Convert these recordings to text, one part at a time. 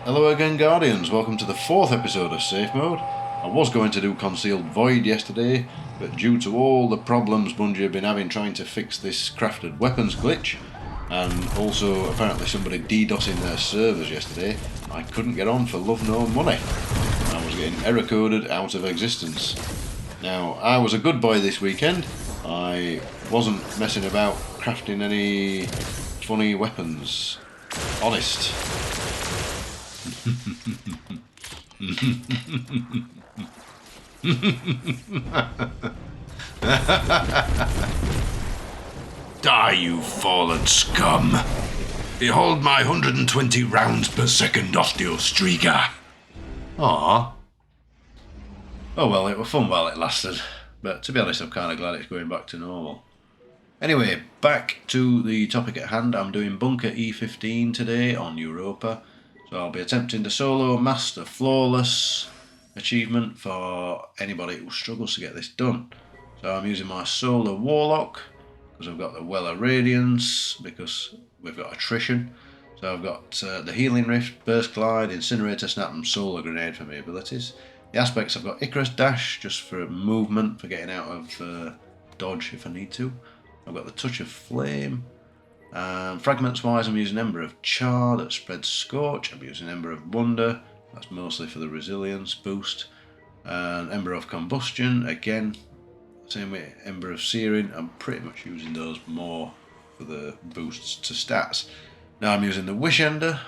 Hello again, Guardians. Welcome to the 4th episode of Safe Mode. I was going to do Concealed Void yesterday, but due to all the problems Bungie have been having trying to fix this crafted weapons glitch, and also apparently somebody DDoSing their servers yesterday, I couldn't get on for love nor money. I was getting error coded out of existence. Now, I was a good boy this weekend. I wasn't messing about crafting any funny weapons. Honest. Die, you fallen scum! Behold my 120 rounds per second Osteostreaker! Aww. Oh well, it was fun while it lasted, but to be honest I'm kind of glad it's going back to normal. Anyway, back to the topic at hand. I'm doing Bunker E15 today on Europa. So I'll be attempting the solo master flawless achievement for anybody who struggles to get this done. So I'm using my solo Warlock because I've got the Well of Radiance, because we've got attrition. So I've got the Healing Rift, Burst Glide, Incinerator Snap and Solar Grenade for my abilities. The aspects I've got Icarus Dash just for movement, for getting out of dodge if I need to. I've got the Touch of Flame. Fragments wise, I'm using Ember of Char that spreads Scorch. I'm using Ember of Wonder, that's mostly for the resilience boost. And Ember of Combustion, again, same with Ember of Searing. I'm pretty much using those more for the boosts to stats. Now I'm using the Wish Ender,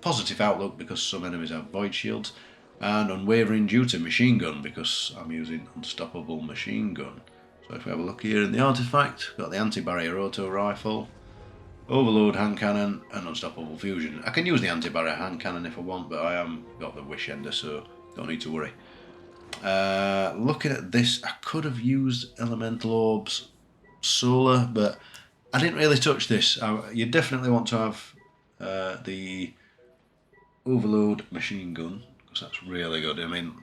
Positive Outlook because some enemies have Void Shields, and Unwavering Duty Machine Gun because I'm using Unstoppable Machine Gun. So if we have a look here in the artifact, we've got the Anti-Barrier Auto Rifle, Overload Hand Cannon and Unstoppable Fusion. I can use the Anti-Barrier Hand Cannon if I want, but I am got the Wish Ender, so don't need to worry. Looking at this, I could have used Elemental Orbs Solar, but I didn't really touch this. You definitely want to have the Overload Machine Gun, because that's really good. I mean,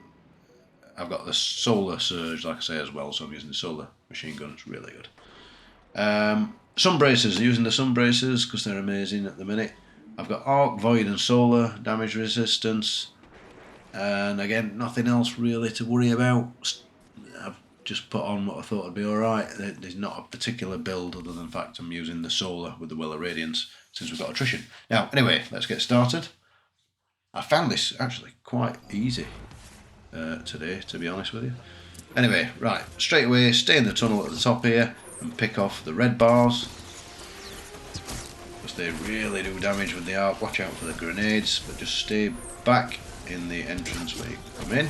I've got the Solar Surge, like I say, as well, so I'm using the Solar Machine Gun. It's really good. Sun Bracers, using the Sun Bracers because they're amazing at the minute. I've got Arc, Void and Solar damage resistance, and again nothing else really to worry about. I've just put on what I thought would be alright. There's not a particular build other than the fact I'm using the Solar with the Well of Radiance since we've got attrition. Now anyway, let's get started. I found this actually quite easy today, to be honest with you. Anyway, right, straight away stay in the tunnel at the top here and pick off the red bars, because they really do damage with the arc. Watch out for the grenades, but just stay back in the entrance where you come in.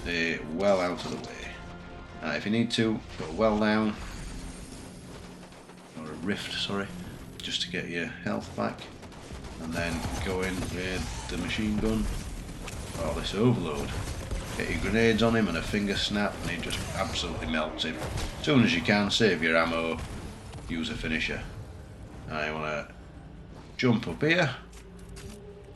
Stay well out of the way. If you need to, put a well down, or a rift, sorry, just to get your health back, and then go in with the machine gun. Oh, this overload. Get your grenades on him and a finger snap and he just absolutely melts him. As soon as you can, save your ammo, use a finisher. Now you want to jump up here,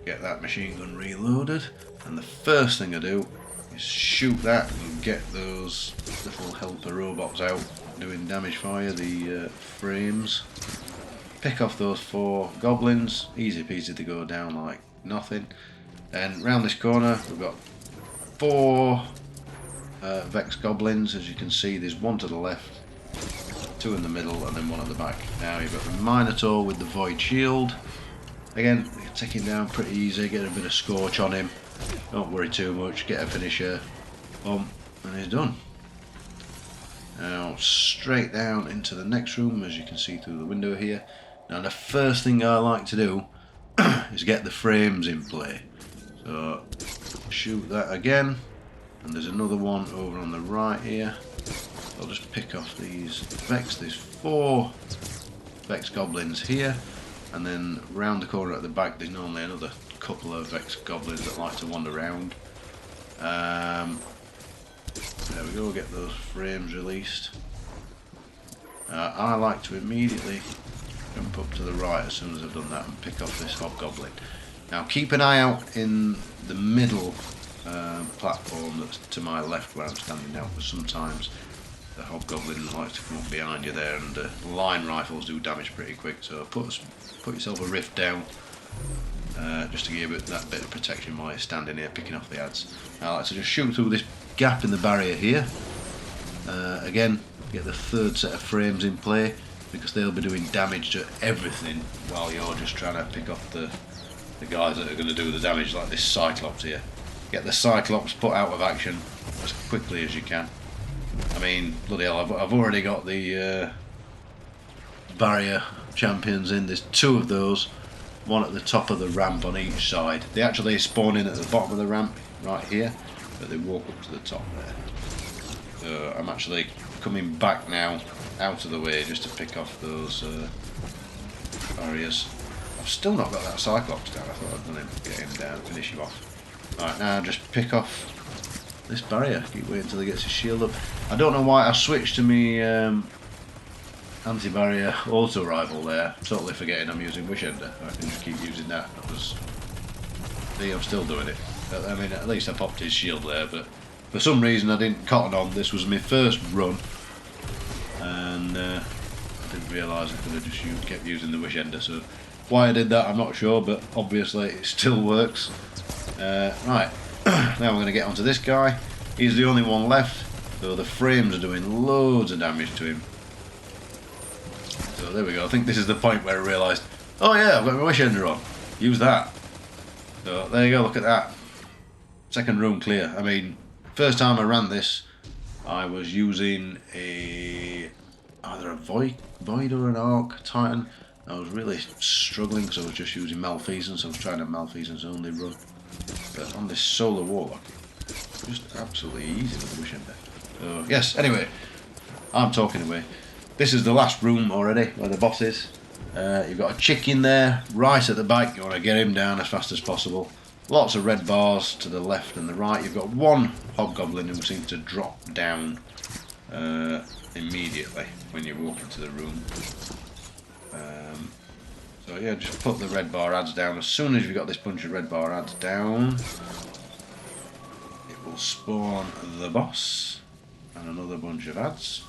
get that machine gun reloaded, and the first thing I do is shoot that and get those little helper robots out doing damage for you, the frames. Pick off those 4 goblins, easy peasy to go down like nothing. Then round this corner we've got 4 Vex Goblins. As you can see, there's 1 to the left, 2 in the middle, and then 1 at the back. Now you've got the Minotaur with the Void Shield. Again, you're taking down pretty easy, get a bit of Scorch on him. Don't worry too much, get a finisher, boom, and he's done. Now straight down into the next room, as you can see through the window here. Now the first thing I like to do is get the frames in play. So shoot that again, and there's another one over on the right here. I'll just pick off these Vex. There's 4 Vex Goblins here, and then round the corner at the back there's normally another couple of Vex Goblins that like to wander around. There we go, get those frames released. I like to immediately jump up to the right as soon as I've done that and pick off this Hobgoblin. Now keep an eye out in the middle platform that's to my left where I'm standing now, because sometimes the Hobgoblin likes to come up behind you there, and line rifles do damage pretty quick, so put yourself a rift down just to give it that bit of protection while you're standing here picking off the ads. I like to just shoot through this gap in the barrier here. Again, get the third set of frames in play, because they'll be doing damage to everything while you're just trying to pick off the guys that are going to do the damage, like this Cyclops here. Get the Cyclops put out of action as quickly as you can. I mean, bloody hell, I've already got the barrier champions in. There's 2 of those, one at the top of the ramp on each side. They actually spawn in at the bottom of the ramp right here, but they walk up to the top there. So I'm actually coming back now out of the way just to pick off those barriers. I've still not got that Cyclops down. I thought I'd done him, get him down, finish him off. Right, now just pick off this barrier. Keep waiting until he gets his shield up. I don't know why I switched to me anti-barrier auto rifle there. Totally forgetting I'm using Wish Ender. I can just keep using that. See, I'm still doing it. I mean, at least I popped his shield there, but for some reason I didn't cotton on. This was my first run, and I didn't realise I could have just kept using the Wish Ender. So why I did that, I'm not sure, but obviously it still works. Right, now we're going to get onto this guy. He's the only one left, so the frames are doing loads of damage to him. So there we go. I think this is the point where I realised, oh yeah, I've got my Wish Ender on. Use that. So there you go, look at that. Second room clear. I mean, first time I ran this, I was using either a Void or an Arc Titan. I was really struggling because I was just using Malfeasance. I was trying a Malfeasance only run. But on this Solar Warlock, just absolutely easy with the Wish Ender. So, yes, anyway, I'm talking away. This is the last room already, where the boss is. You've got a chick in there, right at the back. You want to get him down as fast as possible. Lots of red bars to the left and the right. You've got one hobgoblin who seems to drop down immediately when you walk into the room. So yeah, just put the red bar ads down. As soon as you've got this bunch of red bar ads down, it will spawn the boss and another bunch of ads.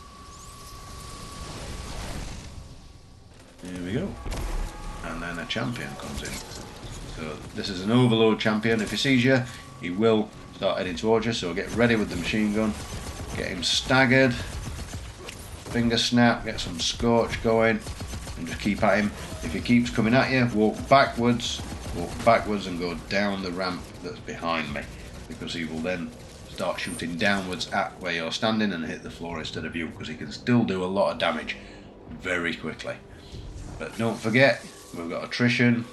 Here we go. And then a champion comes in. So this is an overload champion. If he sees you, he will start heading towards you. So get ready with the machine gun. Get him staggered. Finger snap. Get some scorch going. And just keep at him. If he keeps coming at you, walk backwards and go down the ramp that's behind me. Because he will then start shooting downwards at where you're standing and hit the floor instead of you. Because he can still do a lot of damage very quickly. But don't forget, we've got attrition.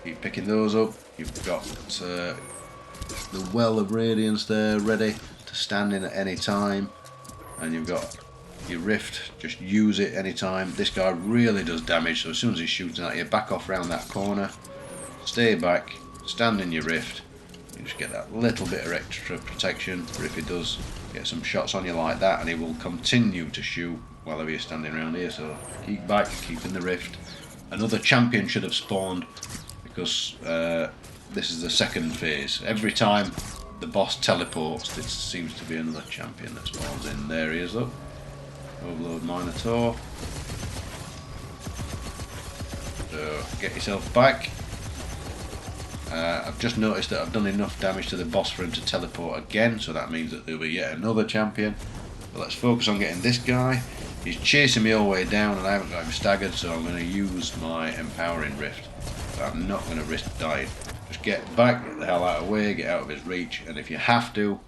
Keep picking those up. You've got the well of radiance there ready to stand in at any time. And you've got your rift, just use it anytime. This guy really does damage, so as soon as he's shooting at you, back off round that corner, stay back, stand in your rift. You just get that little bit of extra protection, or if he does get some shots on you like that, and he will continue to shoot while you're standing around here. So keep back, keep in the rift. Another champion should have spawned, because this is the second phase. Every time the boss teleports, there seems to be another champion that spawns in. There he is, look. Overload Minotaur. So get yourself back. I've just noticed that I've done enough damage to the boss for him to teleport again, so that means that there'll be yet another champion. But let's focus on getting this guy. He's chasing me all the way down and I haven't got him staggered, so I'm going to use my Empowering Rift. But I'm not going to risk dying. Just get back, get the hell out of the way, get out of his reach, and if you have to,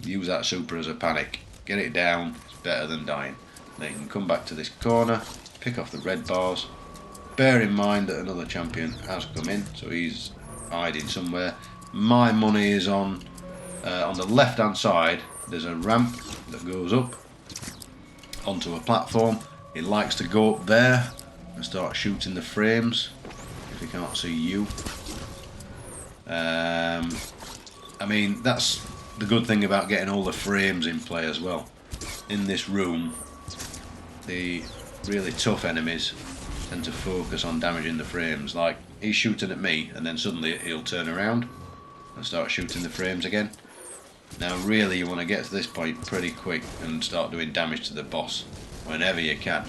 use that super as a panic. Get it down, it's better than dying. Then you can come back to this corner, pick off the red bars. Bear in mind that another champion has come in, so he's hiding somewhere. My money is on the left hand side. There's a ramp that goes up onto a platform. He likes to go up there and start shooting the frames if he can't see you. I mean, that's the good thing about getting all the frames in play as well. In this room, the really tough enemies tend to focus on damaging the frames. Like, he's shooting at me and then suddenly he'll turn around and start shooting the frames again. Now really you want to get to this point pretty quick and start doing damage to the boss whenever you can,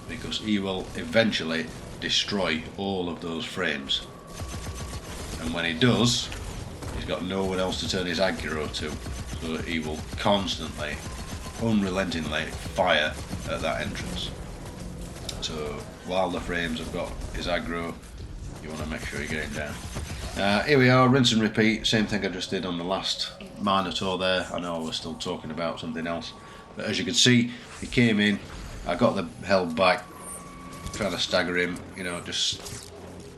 because he will eventually destroy all of those frames. And when he does, he's got no one else to turn his aggro to. So he will constantly, unrelentingly fire at that entrance. So while the frames have got his aggro, you want to make sure you're getting down. Here we are, rinse and repeat, same thing I just did on the last Minotaur there. I know I was still talking about something else, but as you can see, he came in, I got the held back, trying to stagger him, you know, just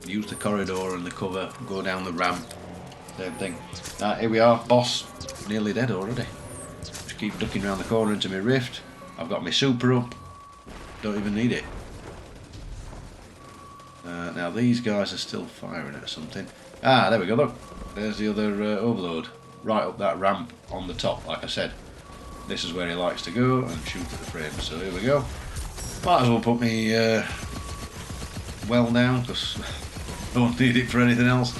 use the corridor and the cover, go down the ramp, same thing. Here we are, boss, nearly dead already. Just keep ducking around the corner into my rift. I've got my super up, don't even need it. Now these guys are still firing at something. There we go, look. There's the other overload. Right up that ramp on the top, like I said. This is where he likes to go and shoot at the frame. So here we go. Might as well put me well down, because I don't need it for anything else.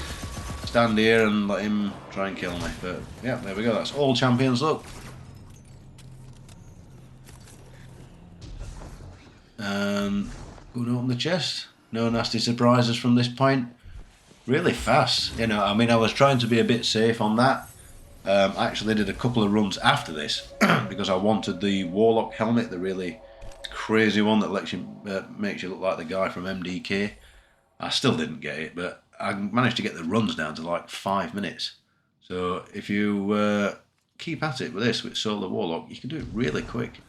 Stand here and let him try and kill me. But yeah, there we go. That's all champions, look. And go and open the chest. No nasty surprises from this point. Really fast, you know. I mean, I was trying to be a bit safe on that. I actually did a couple of runs after this because I wanted the Warlock helmet, the really crazy one that lets you makes you look like the guy from MDK. I still didn't get it, but I managed to get the runs down to like 5 minutes. So if you keep at it with this, with Solar Warlock, you can do it really quick.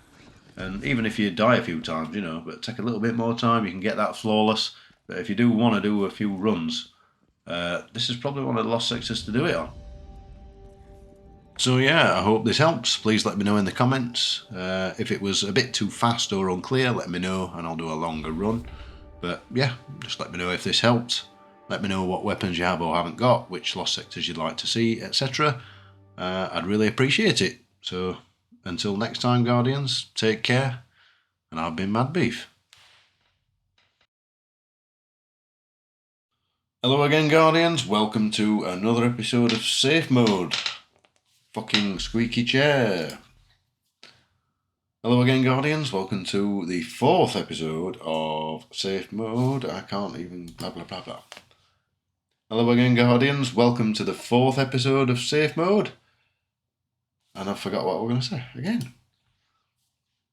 And even if you die a few times, you know, but take a little bit more time, you can get that flawless. But if you do want to do a few runs, this is probably one of the lost sectors to do it on. So yeah, I hope this helps. Please let me know in the comments. If it was a bit too fast or unclear, let me know and I'll do a longer run. But yeah, just let me know if this helped. Let me know what weapons you have or haven't got, which lost sectors you'd like to see, etc. I'd really appreciate it. So until next time, Guardians, take care, and I've been madbeef. Hello again, Guardians. Welcome to another episode of Safe Mode. Fucking squeaky chair. Hello again, Guardians. Welcome to the 4th episode of Safe Mode. I can't even blah blah blah blah. Hello again, Guardians. Welcome to the 4th episode of Safe Mode. And I forgot what we're going to say again.